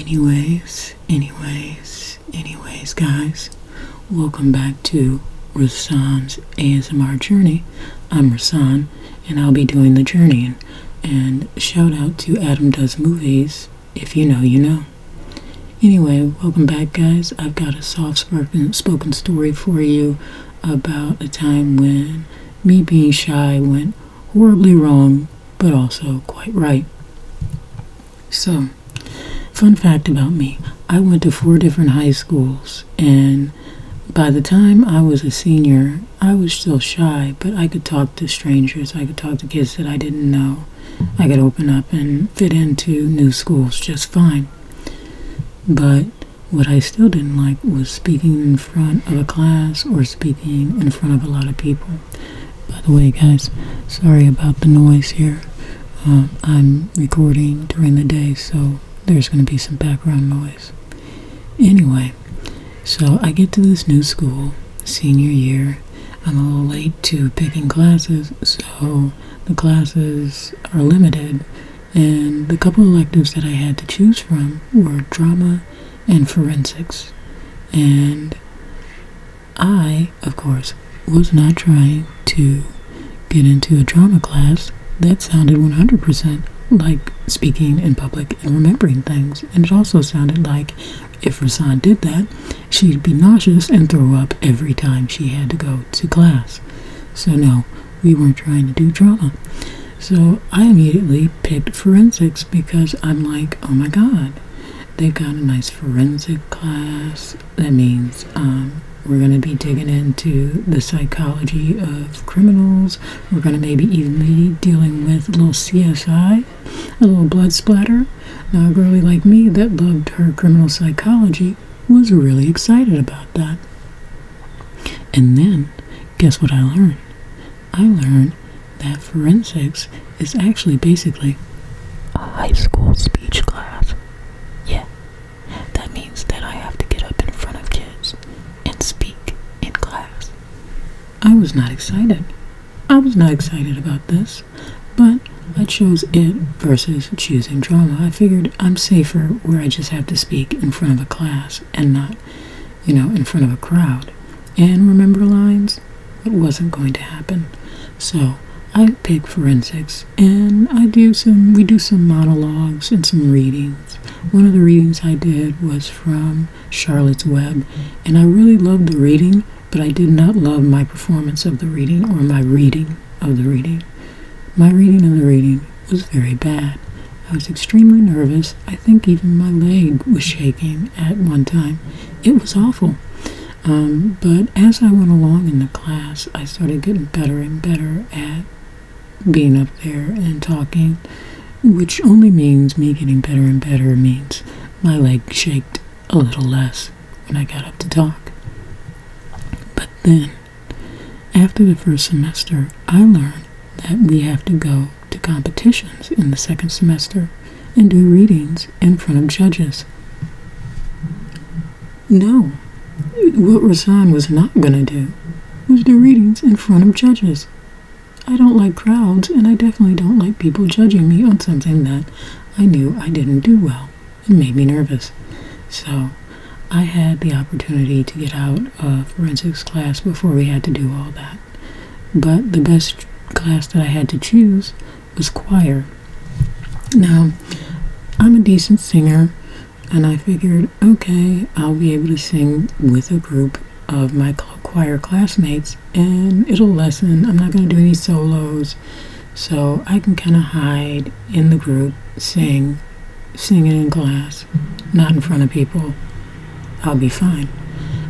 Anyways, guys, welcome back to Rasan's ASMR Journey. I'm Rasan, and I'll be doing the journeying. And shout out to Adam Does Movies. If you know, you know. Anyway, welcome back, guys. I've got a soft-spoken story for you about a time when me being shy went horribly wrong, but also quite right. So, fun fact about me, I went to 4 different high schools, and by the time I was a senior, I was still shy, but I could talk to strangers, I could talk to kids that I didn't know. I could open up and fit into new schools just fine. But what I still didn't like was speaking in front of a class or speaking in front of a lot of people. By the way, guys, sorry about the noise here. I'm recording during the day, so there's going to be some background noise. Anyway, so I get to this new school, senior year. I'm a little late to picking classes, so the classes are limited, and the couple electives that I had to choose from were drama and forensics. And I, of course, was not trying to get into a drama class. That sounded 100% like speaking in public and remembering things. And it also sounded like if Rasan did that, she'd be nauseous and throw up every time she had to go to class. So no, we weren't trying to do drama. So I immediately picked forensics because I'm like, oh my god, they've got a nice forensic class. That means we're going to be digging into the psychology of criminals. We're going to maybe even be dealing with a little CSI, a little blood splatter. Now, a girlie like me that loved her criminal psychology was really excited about that. And then, guess what I learned? I learned that forensics is actually basically a high school speech class. Yeah, that means that I have to get up in front of kids and speak in class. I was not excited. I was not excited about this, but I chose it versus choosing drama. I figured I'm safer where I just have to speak in front of a class and not, in front of a crowd. And remember lines? It wasn't going to happen. So I pick forensics, and we do some monologues and some readings. One of the readings I did was from Charlotte's Web, and I really loved the reading, but I did not love my performance of the reading or my reading of the reading. My reading of the reading was very bad. I was extremely nervous. I think even my leg was shaking at one time. It was awful. But as I went along in the class, I started getting better and better at being up there and talking, which only means me getting better and better means my leg shaked a little less when I got up to talk. But then, after the first semester, I learned that we have to go to competitions in the second semester and do readings in front of judges. No, what Rasan was not going to do was do readings in front of judges. I don't like crowds, and I definitely don't like people judging me on something that I knew I didn't do well. It made me nervous. So I had the opportunity to get out of forensics class before we had to do all that. But the best class that I had to choose was choir. Now, I'm a decent singer, and I figured, okay, I'll be able to sing with a group of my choir classmates, and it'll lessen. I'm not going to do any solos, so I can kind of hide in the group, singing in class, not in front of people. I'll be fine.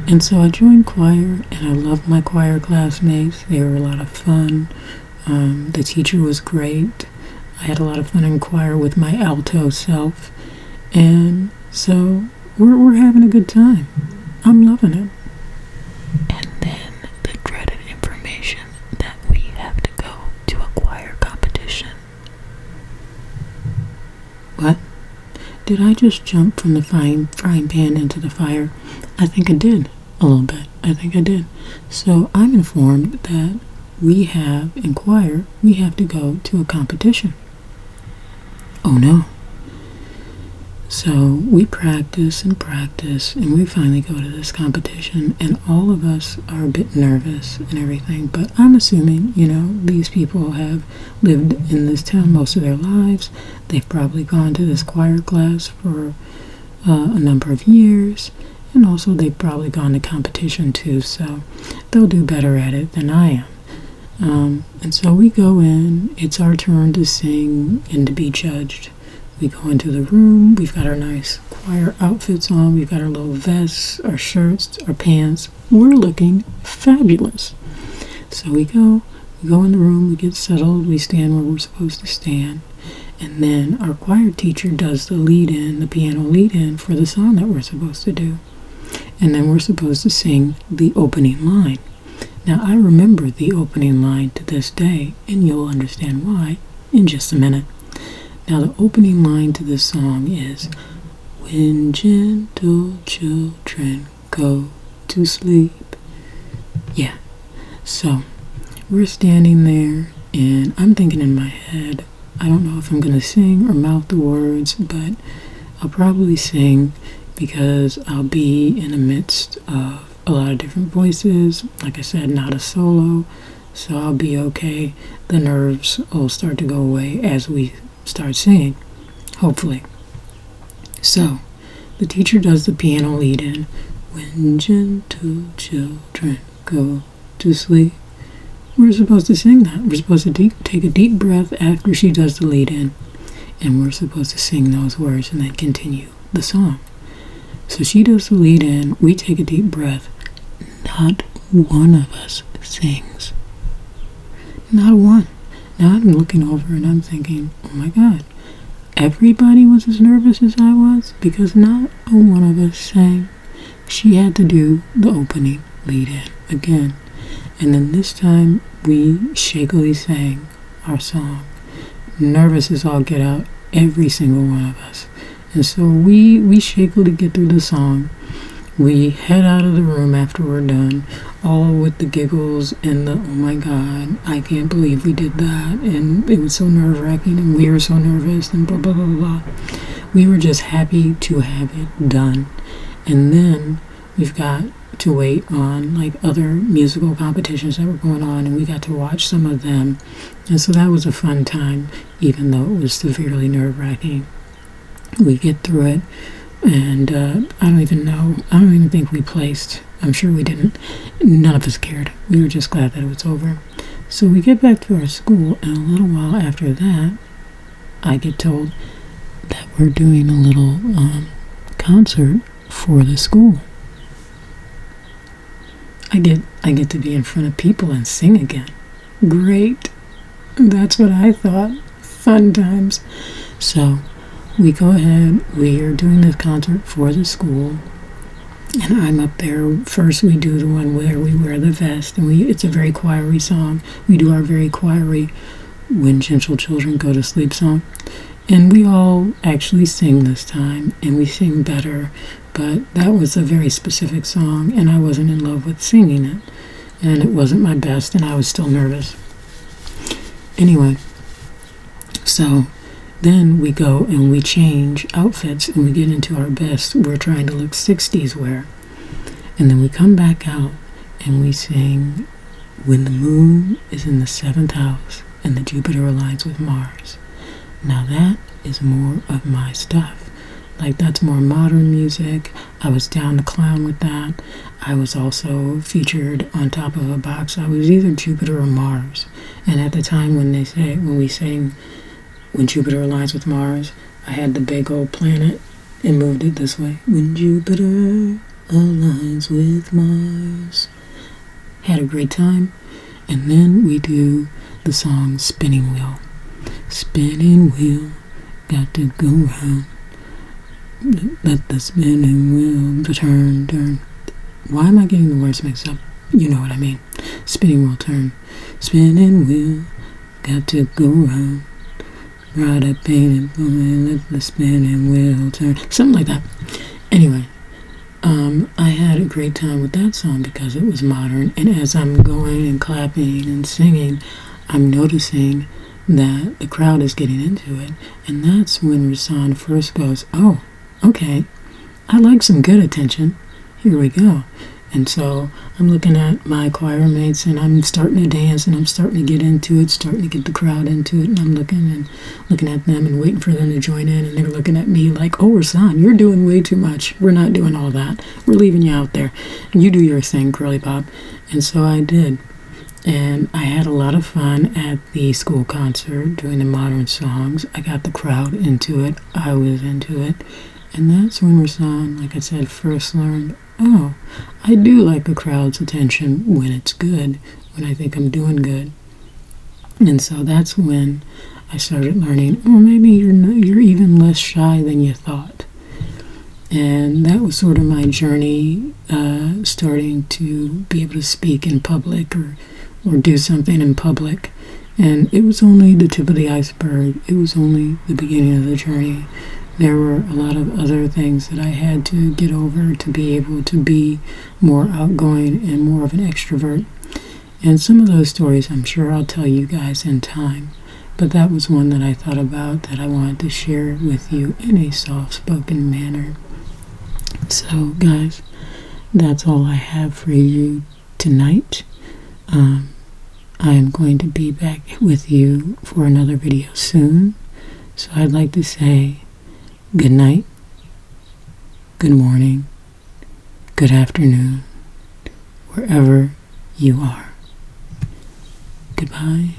And so I joined choir, and I loved my choir classmates. They were a lot of fun. The teacher was great. I had a lot of fun in choir with my alto self, and so we're having a good time. I'm loving it. And then the dreaded information that we have to go to a choir competition. What? Did I just jump from the frying pan into the fire? I think I did. A little bit. I think I did. So I'm informed that in choir, we have to go to a competition. Oh no. So we practice and practice, and we finally go to this competition, and all of us are a bit nervous and everything, but I'm assuming, these people have lived in this town most of their lives. They've probably gone to this choir class for a number of years, and also they've probably gone to competition too, so they'll do better at it than I am. And so we go in, it's our turn to sing and to be judged. We go into the room, we've got our nice choir outfits on, we've got our little vests, our shirts, our pants. We're looking fabulous. So we go in the room, we get settled, we stand where we're supposed to stand, and then our choir teacher does the piano lead-in for the song that we're supposed to do. And then we're supposed to sing the opening line. Now, I remember the opening line to this day, and you'll understand why in just a minute. Now, the opening line to this song is, "When gentle children go to sleep." Yeah, so we're standing there, and I'm thinking in my head, I don't know if I'm going to sing or mouth the words, but I'll probably sing because I'll be in the midst of a lot of different voices. Like I said, not a solo, so I'll be okay. The nerves will start to go away as we start singing, hopefully. So the teacher does the piano lead-in, "When gentle children go to sleep." We're supposed to sing that. We're supposed to take a deep breath after she does the lead-in, and we're supposed to sing those words and then continue the song. So she does the lead-in, we take a deep breath. Not one of us sings. Not one. Now I'm looking over and I'm thinking, oh my God, everybody was as nervous as I was because not one of us sang. She had to do the opening lead-in again. And then this time we shakily sang our song. Nervous as all get out, every single one of us. And so we shakily get through the song. We head out of the room after we're done, all with the giggles and the, oh my God, I can't believe we did that, and it was so nerve-wracking, and we were so nervous, and blah, blah, blah, blah. We were just happy to have it done. And then we've got to wait on other musical competitions that were going on, and we got to watch some of them. And so that was a fun time, even though it was severely nerve-wracking. We get through it. And I don't even think we placed. I'm sure we didn't. None of us cared. We were just glad that it was over. So we get back to our school, and a little while after that, I get told that we're doing a little concert for the school. I get to be in front of people and sing again. Great. That's what I thought. Fun times. So we go ahead, we are doing this concert for the school, and I'm up there. First we do the one where we wear the vest, and it's a very choiry song. We do our very choiry "When Gentle Children Go to Sleep" song, and we all actually sing this time, and we sing better, but that was a very specific song, and I wasn't in love with singing it, and it wasn't my best, and I was still nervous. Anyway, so then we go and we change outfits and we get into our best. We're trying to look 60s wear. And then we come back out and we sing "When the Moon is in the 7th house and the Jupiter aligns with Mars." Now that is more of my stuff. That's more modern music. I was down to clown with that. I was also featured on top of a box. I was either Jupiter or Mars. And at the time when we sang "When Jupiter aligns with Mars," I had the big old planet and moved it this way. "When Jupiter aligns with Mars." Had a great time. And then we do the song "Spinning Wheel." Spinning wheel, got to go round. Let the spinning wheel turn, turn. Why am I getting the words mixed up? You know what I mean. Spinning wheel, turn. Spinning wheel, got to go round. Ride a painted woman, let the spinning wheel turn. Something like that. Anyway, I had a great time with that song because it was modern. And as I'm going and clapping and singing, I'm noticing that the crowd is getting into it. And that's when Rasan first goes, "Oh, okay, I like some good attention. Here we go. And so I'm looking at my choir mates and I'm starting to dance and I'm starting to get into it, starting to get the crowd into it. And I'm looking at them and waiting for them to join in. And they're looking at me like, oh, Rasan, you're doing way too much. We're not doing all that. We're leaving you out there. You do your thing, Curly Pop. And so I did. And I had a lot of fun at the school concert doing the modern songs. I got the crowd into it. I was into it. And that's when Rasan, like I said, first learned, oh, I do like a crowd's attention when it's good, when I think I'm doing good. And so that's when I started learning, oh, maybe you're even less shy than you thought. And that was sort of my journey, starting to be able to speak in public or do something in public. And it was only the tip of the iceberg. It was only the beginning of the journey. There were a lot of other things that I had to get over to be able to be more outgoing and more of an extrovert. And some of those stories I'm sure I'll tell you guys in time. But that was one that I thought about that I wanted to share with you in a soft-spoken manner. So, guys, that's all I have for you tonight. I am going to be back with you for another video soon. So I'd like to say good night, good morning, good afternoon, wherever you are. Goodbye.